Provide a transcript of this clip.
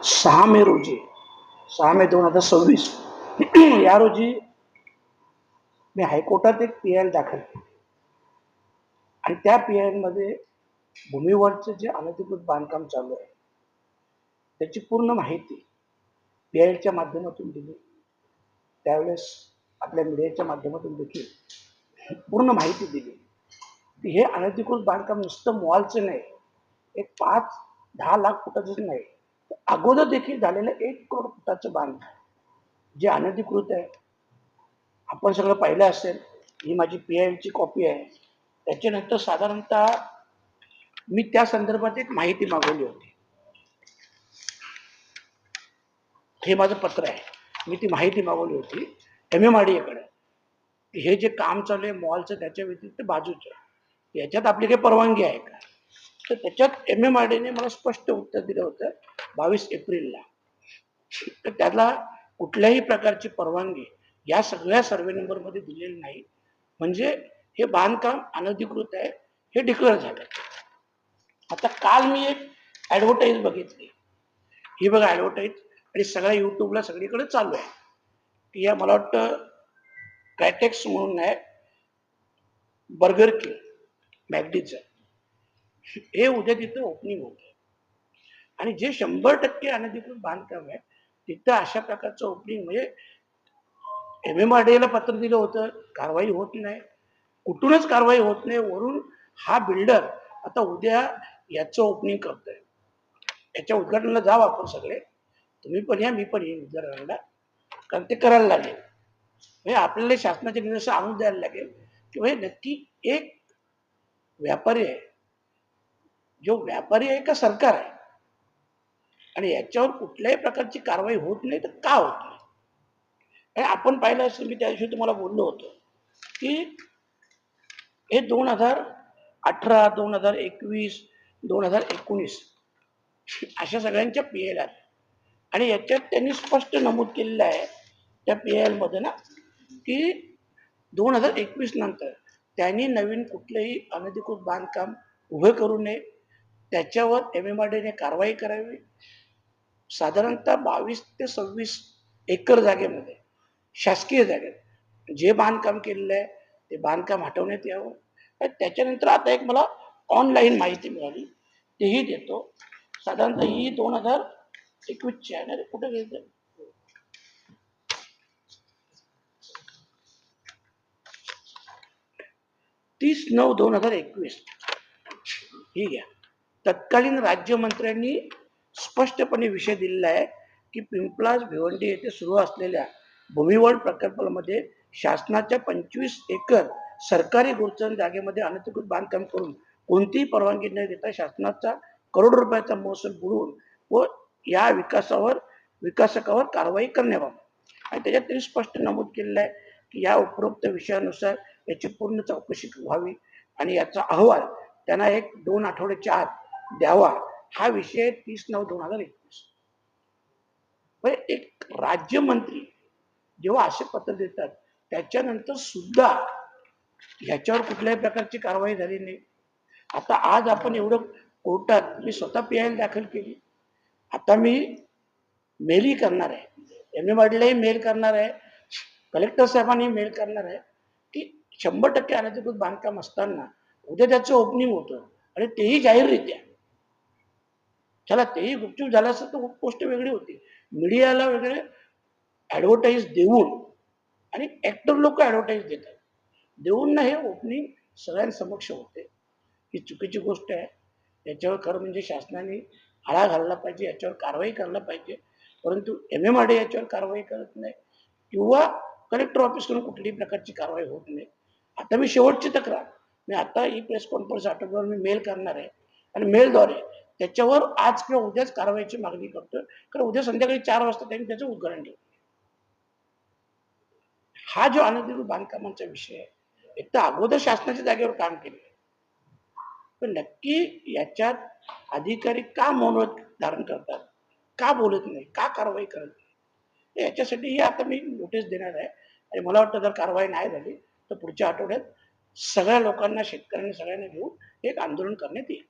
6 मे रोजी 6 मे 2026 या रोजी मी हायकोर्टात एक PIL दाखल केली आणि त्या PIL मध्ये भूमीवरचं जे अनधिकृत बांधकाम चालू आहे त्याची पूर्ण माहिती PILच्या माध्यमातून दिली. त्यावेळेस आपल्या मीडियाच्या माध्यमातून देखील पूर्ण माहिती दिली की हे अनधिकृत बांधकाम नुसतं मॉलचं नाही, एक 5-10 लाख फुटाचं नाही, अगोदर देखील झालेलं 1 करोड फुटाचं बांधकाम जे अनधिकृत आहे. आपण सगळं पाहिलं असेल. ही माझी PILची कॉपी आहे. त्याच्यानंतर साधारणतः मी त्या संदर्भात एक माहिती मागवली होती. हे माझं पत्र आहे. मी ती माहिती मागवली होती MMRDA कडे. हे जे काम चालू आहे मॉलचं त्याच्या व्यतिरिक्त बाजूचं, याच्यात आपली काही परवानगी आहे का? तर त्याच्यात MMRDAने मला स्पष्ट उत्तर दिलं होतं 22 एप्रिलला. तर त्याला कुठल्याही प्रकारची परवानगी या सगळ्या सर्वे नंबरमध्ये दिलेली नाही. म्हणजे हे बांधकाम अनधिकृत आहे हे डिक्लेअर झालं. आता काल मी एक ॲडव्हर्टाईज बघितली. ही बघा ॲडव्हर्टाईज, आणि सगळ्या युट्यूबला सगळीकडे चालू आहे की या मला वाटतं क्रायटेक्स म्हणून आहे, बर्गर किंग मॅगडीचं, हे उद्या तिथं ओपनिंग होतं. आणि जे 100% अनधिकृत बांधकाम आहे तिथं अशा प्रकारचं ओपनिंग, म्हणजे MMRDAला पत्र दिलं होतं, कारवाई होत नाही. कुठूनच कारवाई होत नाही. वरून हा बिल्डर आता उद्या याचं ओपनिंग करतोय. याच्या उद्घाटनाला जाऊ आपण सगळे, तुम्ही पण या, मी पण येईन उद्घाटनाला, कारण ते करायला लागेल. म्हणजे आपल्याला शासनाचे निर्देश आणून द्यायला लागेल की म्हणजे नक्की एक व्यापारी आहे, जो व्यापारी आहे का सरकार आहे, आणि याच्यावर कुठल्याही प्रकारची कारवाई होत नाही तर का होत नाही. आणि आपण पाहिलं असेल, मी त्या दिवशी तुम्हाला बोललो होतो की हे 2018, 2021, 2019 अशा सगळ्यांच्या PIL आहेत. आणि याच्यात त्यांनी स्पष्ट नमूद केलेलं आहे त्या PIL मध्ये ना की 2021 नंतर त्यांनी नवीन कुठलेही अनधिकृत बांधकाम उभे करू नये, त्याच्यावर MMRDAने कारवाई करावी. साधारणतः 22 ते 26 एकर जागेमध्ये, शासकीय जागेत जे बांधकाम केलेलं आहे ते बांधकाम हटवण्यात यावं. त्याच्यानंतर आता एक मला ऑनलाईन माहिती मिळाली, तेही देतो. साधारणतः ही 2021ची आहे ना, कुठे गेलं 30/9/2021 ही घ्या. तत्कालीन राज्यमंत्र्यांनी स्पष्टपणे विषय दिलेला आहे की पिंपलाज भिवंडी येथे सुरू असलेल्या भूमिवळ प्रकल्पामध्ये शासनाच्या 25 एकर सरकारी गुरुचरण जागेमध्ये अनधिकृत बांधकाम करून कोणतीही परवानगी न देता शासनाचा करोड रुपयाचा महसूल बुडवून व या विकासकावर कारवाई करण्याबाबत. आणि त्याच्यात त्यांनी स्पष्ट नमूद केलेलं आहे की या उपरोक्त विषयानुसार याची पूर्ण चौकशी व्हावी आणि याचा अहवाल त्यांना 1-2 आठवड्याच्या आत द्यावा. हा विषय 30/9/2021. एक राज्यमंत्री जेव्हा असे पत्र देतात त्याच्यानंतर सुद्धा याच्यावर कुठल्याही प्रकारची कारवाई झाली नाही. आता आज आपण एवढं कोर्टात, मी स्वतः PIL दाखल केली. आता मी मेलही करणार आहे, MMRDAलाही मेल करणार आहे, कलेक्टर साहेबांनी मेल करणार आहे की 100% अनधिकृत बांधकाम असताना उद्या त्याचं ओपनिंग होतं आणि तेही जाहीररित्या. चला तेही गुपचूप झालं असतं तर गोष्ट वेगळी होती. मीडियाला वगैरे ॲडव्हर्टाईज देऊन, आणि ऍक्टर लोक ॲडव्हर्टाईज देतात, देऊन ना हे ओपनिंग सगळ्यांसमक्ष होते. ही चुकीची गोष्ट आहे. याच्यावर खरं म्हणजे शासनाने आळा घालला पाहिजे, याच्यावर कारवाई करायला पाहिजे. परंतु MMRDA याच्यावर कारवाई करत नाही किंवा कलेक्टर ऑफिसकडून कुठल्याही प्रकारची कारवाई होत नाही. आता मी शेवटची तक्रार, मी आता ही प्रेस कॉन्फरन्स आठवड्यावर मी मेल करणार आहे आणि मेलद्वारे त्याच्यावर आज किंवा उद्याच कारवाईची मागणी करतोय. कारण उद्या संध्याकाळी 4 वाजता त्यांनी त्याचं उद्घाटन केलं. हा जो अनधिकृत बांधकामांचा विषय आहे, एक तर अगोदर शासनाच्या जागेवर काम केलं, पण नक्की याच्यात अधिकारी का मौन धारण करतात, का बोलत नाही, का कारवाई करत नाही, याच्यासाठी आता मी नोटीस देणार आहे. आणि मला वाटतं जर कारवाई नाही झाली तर पुढच्या आठवड्यात सगळ्या लोकांना, शेतकऱ्यांना सगळ्यांना घेऊन एक आंदोलन करण्यात येईल.